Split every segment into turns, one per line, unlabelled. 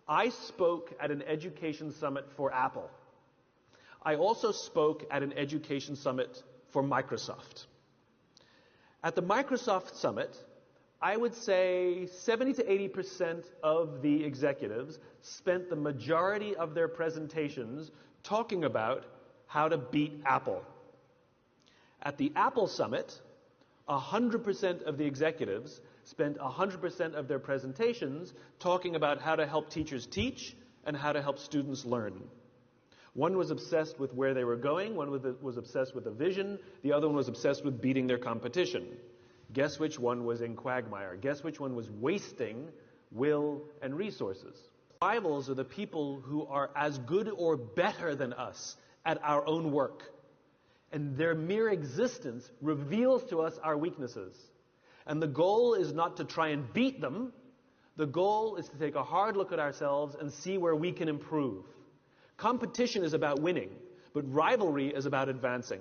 I spoke at an education summit for Apple. I also spoke at an education summit for Microsoft. At the Microsoft summit, I would say 70 to 80% of the executives spent the majority of their presentations talking about how to beat Apple. At the Apple summit, 100% of the executives spent 100% of their presentations talking about how to help teachers teach and how to help students learn. One was obsessed with where they were going, one was obsessed with the vision, the other one was obsessed with beating their competition. Guess which one was in quagmire? Guess which one was wasting will and resources? Rivals are the people who are as good or better than us at our own work. And their mere existence reveals to us our weaknesses. And the goal is not to try and beat them. The goal is to take a hard look at ourselves and see where we can improve. Competition is about winning, but rivalry is about advancing.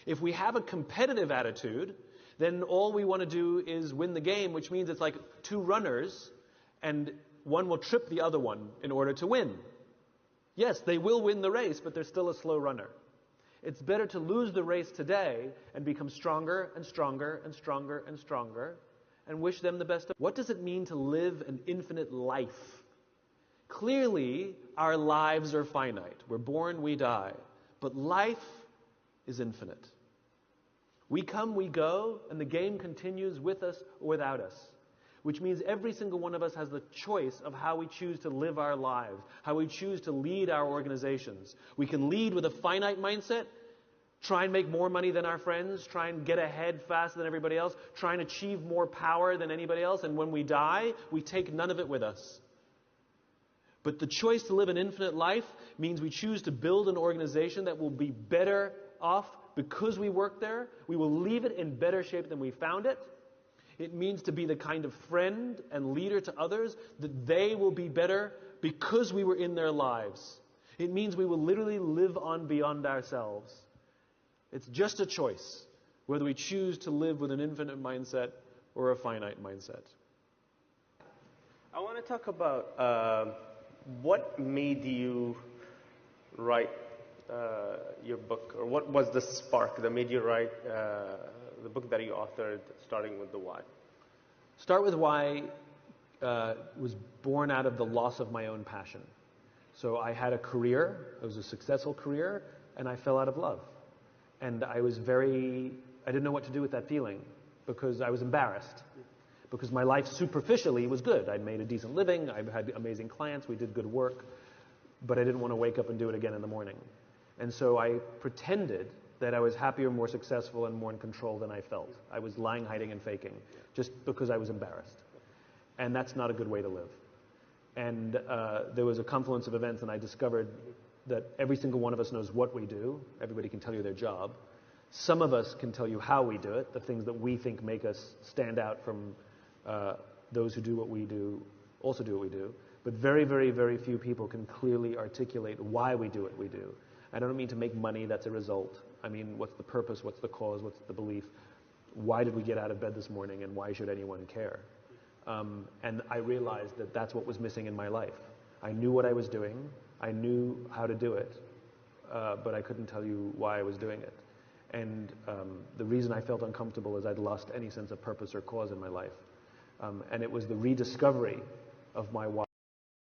If we have a competitive attitude, then all we want to do is win the game, which means it's like two runners, and one will trip the other one in order to win. Yes, they will win the race, but they're still a slow runner. It's better to lose the race today and become stronger and stronger and stronger and stronger and wish them the best. What does it mean to live an infinite life? Clearly, our lives are finite. We're born, we die. But life is infinite. We come, we go, and the game continues with us or without us. Which means every single one of us has the choice of how we choose to live our lives, how we choose to lead our organizations. We can lead with a finite mindset, try and make more money than our friends, try and get ahead faster than everybody else, try and achieve more power than anybody else, and when we die, we take none of it with us. But the choice to live an infinite life means we choose to build an organization that will be better off because we work there. We will leave it in better shape than we found it. It means to be the kind of friend and leader to others that they will be better because we were in their lives. It means we will literally live on beyond ourselves. It's just a choice whether we choose to live with an infinite mindset or a finite mindset.
I want to talk about what made you write your book, or what was the spark that made you write the book that you authored, starting with the why?
Start with why was born out of the loss of my own passion. So I had a career, it was a successful career, and I fell out of love. And I didn't know what to do with that feeling because I was embarrassed. Because my life superficially was good. I'd made a decent living, I had amazing clients, we did good work, but I didn't want to wake up and do it again in the morning. And so I pretended that I was happier, more successful, and more in control than I felt. I was lying, hiding, and faking, just because I was embarrassed. And that's not a good way to live. And there was a confluence of events, and I discovered that every single one of us knows what we do. Everybody can tell you their job. Some of us can tell you how we do it, the things that we think make us stand out from those who do what we do, also do what we do. But very, very, very few people can clearly articulate why we do what we do. I don't mean to make money, that's a result. I mean, what's the purpose, what's the cause, what's the belief? Why did we get out of bed this morning, and why should anyone care? And I realized that that's what was missing in my life. I knew what I was doing, I knew how to do it, but I couldn't tell you why I was doing it. And the reason I felt uncomfortable is I'd lost any sense of purpose or cause in my life. And it was the rediscovery of my why.